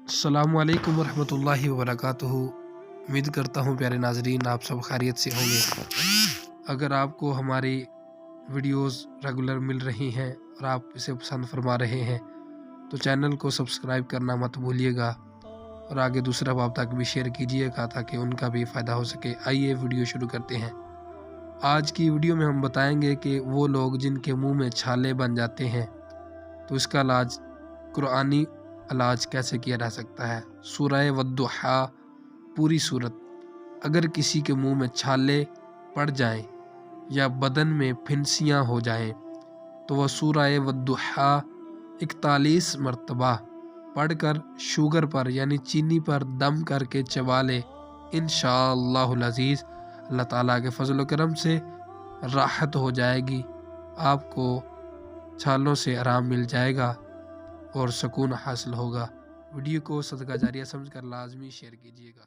अस्सलामु अलैकुम वरहमतुल्लाहि वबरकातुहू। उम्मीद करता हूँ प्यारे नाजरीन आप सब खैरियत से होंगे। अगर आपको हमारी वीडियोस रेगुलर मिल रही हैं और आप इसे पसंद फरमा रहे हैं तो चैनल को सब्सक्राइब करना मत भूलिएगा और आगे दूसरा बाब तक भी शेयर कीजिएगा ताकि उनका भी फ़ायदा हो सके। आइए वीडियो शुरू करते हैं। आज की वीडियो में हम बताएंगे कि वो लोग जिनके मुंह में छाले बन जाते हैं तो इसका इलाज कुरानी इलाज कैसे किया जा सकता है। सूरह वद्दुहा पूरी सूरत। अगर किसी के मुंह में छाले पड़ जाएं या बदन में फिनसियाँ हो जाएं तो वह सूरह वद्दुहा 41 मरतबा पढ़कर शुगर पर यानी चीनी पर दम करके चबा ले। इंशाअल्लाहुल अज़ीज़ अल्लाह ताला के फजल व करम से राहत हो जाएगी, आपको छालों से आराम मिल जाएगा और सुकून हासिल होगा। वीडियो को सदका जारिया समझकर लाजमी शेयर कीजिएगा।